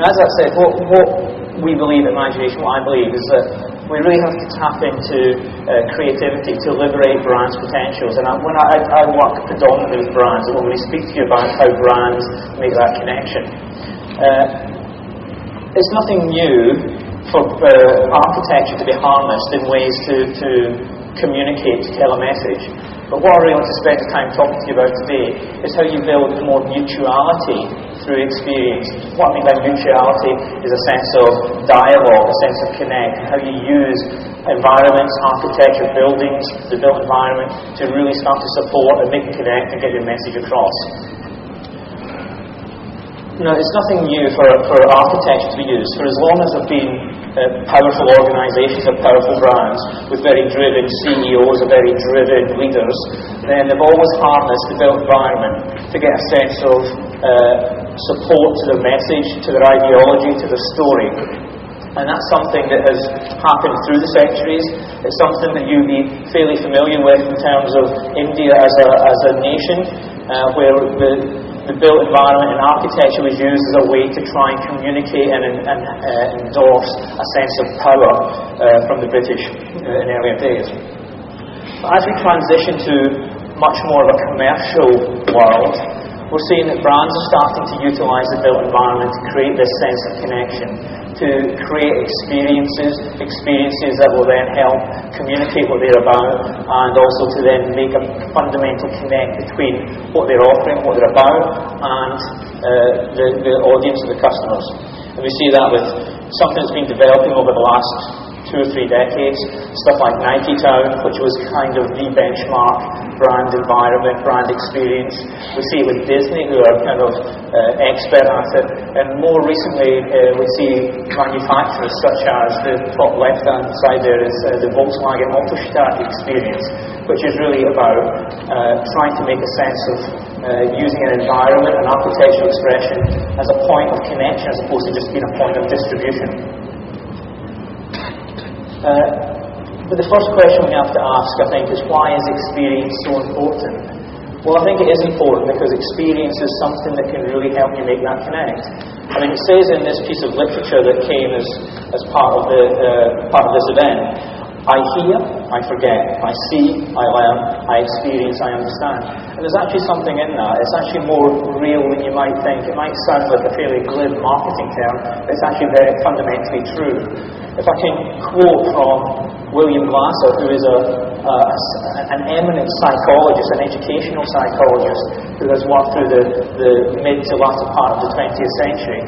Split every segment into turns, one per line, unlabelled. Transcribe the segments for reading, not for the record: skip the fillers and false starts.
as I said, what we believe at Imagination, what I believe, is that we really have to tap into creativity to liberate brands' potentials. And when I work predominantly with brands, and when we speak to you about how brands make that connection, it's nothing new for architecture to be harnessed in ways to communicate, to tell a message. But what I really want to spend the time talking to you about today is how you build more mutuality through experience. What I mean by mutuality is a sense of dialogue, a sense of connect, how you use environments, architecture, buildings, the built environment to really start to support and make a connect and get your message across. It's nothing new for architecture to be used. For as long as there have been powerful organisations and powerful brands with very driven CEOs and very driven leaders, then they've always harnessed the built environment to get a sense of support to their message, to their ideology, to their story. And that's something that has happened through the centuries. It's something that you'll be fairly familiar with in terms of India as a nation, where the built environment and architecture was used as a way to try and communicate and endorse a sense of power from the British in earlier days. But as we transition to much more of a commercial world, we're seeing that brands are starting to utilise the built environment to create this sense of connection, to create experiences that will then help communicate what they're about, and also to then make a fundamental connect between what they're offering, what they're about, and the audience and the customers. And we see that with something that's been developing over the last 2 or 3 decades, stuff like Nike Town, which was kind of the benchmark brand environment, brand experience. We see it with Disney, who are kind of expert at it. And more recently, we see manufacturers such as the top left-hand side there is the Volkswagen Autostadt experience, which is really about trying to make a sense of using an environment, an architectural expression, as a point of connection as opposed to just being a point of distribution. But the first question we have to ask, I think, is why is experience so important? Well, I think it is important because experience is something that can really help you make that connect. I mean, it says in this piece of literature that came as part of this event, I hear, I forget, I see, I learn, I experience, I understand. And there's actually something in that. It's actually more real than you might think. It might sound like a fairly glib marketing term, but it's actually very fundamentally true. If I can quote from William Glasser, who is an eminent psychologist, an educational psychologist, who has worked through the mid to latter part of the 20th century,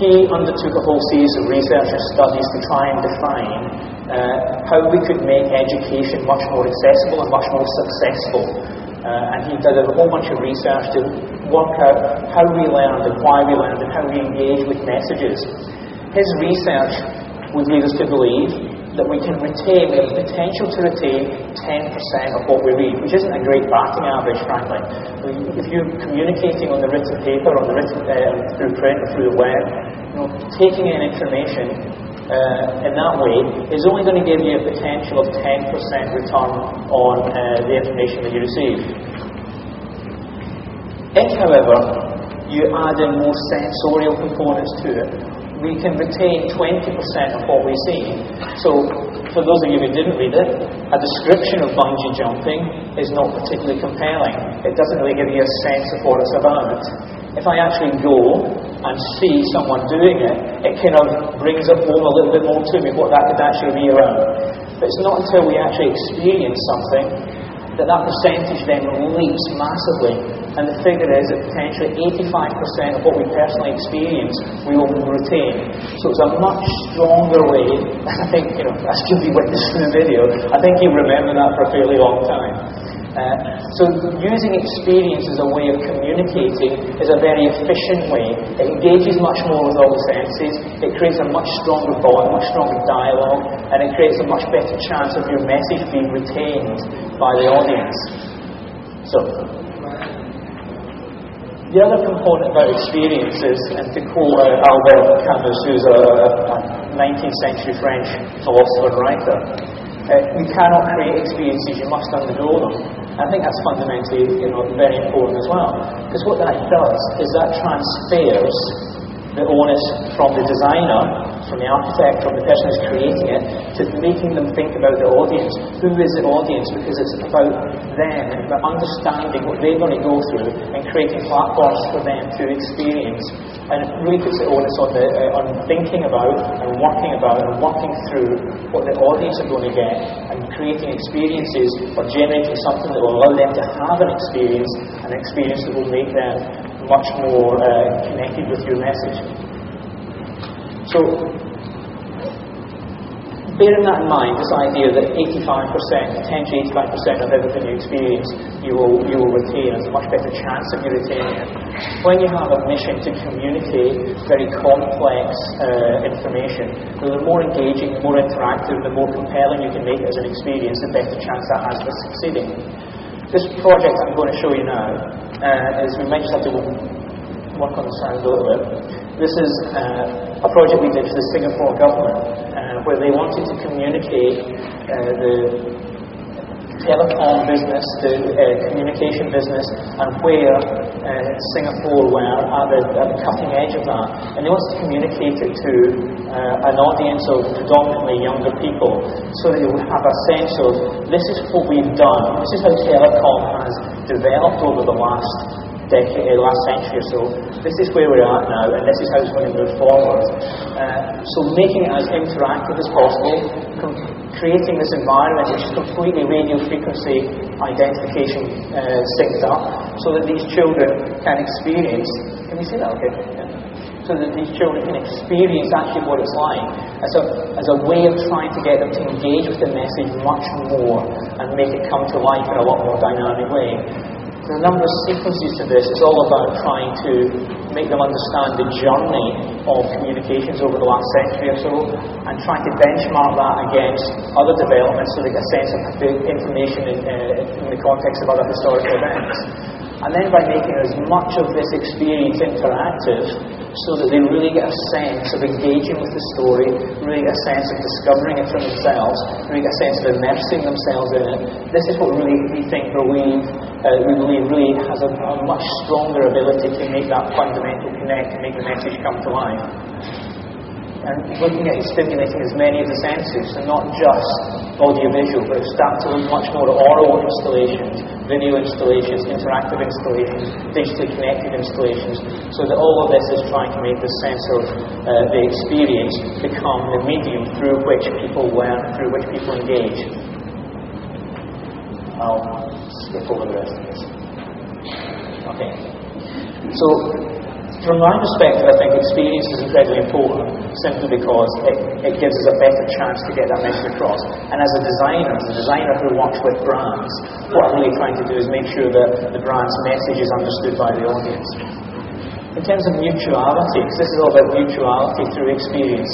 he undertook a whole series of research and studies to try and define how we could make education much more accessible and much more successful. And he did a whole bunch of research to work out how we learned and why we learned and how we engage with messages. His research would lead us to believe that we can retain, we have the potential to retain 10% of what we read, which isn't a great batting average, frankly. If you're communicating on the written paper, on the written through print or through the web, taking in information in that way is only going to give you a potential of 10% return on the information that you receive. If, however, you add in more sensorial components to it, we can retain 20% of what we see. So, for those of you who didn't read it, a description of bungee jumping is not particularly compelling. It doesn't really give you a sense of what it's about. If I actually go and see someone doing it, it kind of brings it home a little bit more to me what that could actually be around. But it's not until we actually experience something that percentage then leaps massively. And the figure is that potentially 85% of what we personally experience we will retain. So it's a much stronger way. I think, as you'll be witnessing the video, I think you'll remember that for a fairly long time. So using experience as a way of communicating is a very efficient way. It engages much more with all the senses. It creates a much stronger bond, much stronger dialogue, and it creates a much better chance of your message being retained by the audience. So, the other component about experiences, and to quote Albert Camus, who's a 19th century French philosopher and writer, you cannot create experiences, you must undergo them. I think that's fundamentally very important as well. Because what that does is that transfers the onus from the designer, from the architect, from the person who's creating it, to making them think about the audience. Who is the audience? Because it's about them, and about understanding what they're going to go through and creating platforms for them to experience. And it really puts the onus on thinking about and working through what the audience are going to get, and creating experiences or generating something that will allow them to have an experience that will make them much more connected with your message. So, bearing that in mind, this idea that 10 to 85% of everything you experience, you will retain. There's a much better chance of you retaining it. When you have a mission to communicate very complex information, the more engaging, the more interactive, the more compelling you can make it as an experience, the better chance that has for succeeding. This project I'm going to show you now is, we might just have to work on the sound a little bit. This is a project we did for the Singapore government, where they wanted to communicate the telecom business, the communication business, and where Singapore were at the cutting edge of that. And they wanted to communicate it to an audience of predominantly younger people, so that they would have a sense of, this is what we've done, this is how telecom has developed over the last century or so. This is where we're at now, and this is how it's going to move forward. So making it as interactive as possible, creating this environment which is completely radio frequency identification synced up, so that these children can experience. Can you see that? Okay. Yeah. So that these children can experience actually what it's like, as a way of trying to get them to engage with the message much more and make it come to life in a lot more dynamic way. There are a number of sequences to this. It's all about trying to make them understand the journey of communications over the last century or so, and trying to benchmark that against other developments so they get a sense of the information in the context of other historical events. And then by making as much of this experience interactive, so that they really get a sense of engaging with the story, really get a sense of discovering it for themselves, really get a sense of immersing themselves in it. This is what really we believe really has a much stronger ability to make that fundamental connect, and make the message come to life. And looking at stimulating as many of the senses, so not just audiovisual, but start to look much more at oral installations, video installations, interactive installations, digitally connected installations, so that all of this is trying to make the sense of the experience become the medium through which people learn, through which people engage. I'll skip over the rest of this. Okay. So, from my perspective, I think experience is incredibly important, simply because it gives us a better chance to get that message across. And as a designer who works with brands, what I'm really trying to do is make sure that the brand's message is understood by the audience. In terms of mutuality, because this is all about mutuality through experience,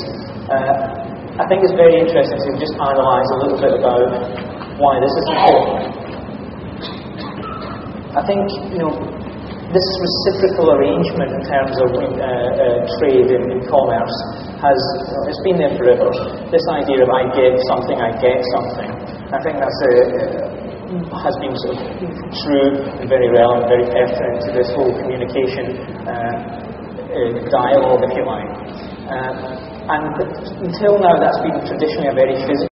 I think it's very interesting to just analyse a little bit about why this is important. I think, this reciprocal arrangement in terms of trade and commerce it's been there forever. This idea of I give something, I get something. I think that's has been sort of true and very relevant, very pertinent to this whole communication dialogue, if you like. And until now, that's been traditionally a very physical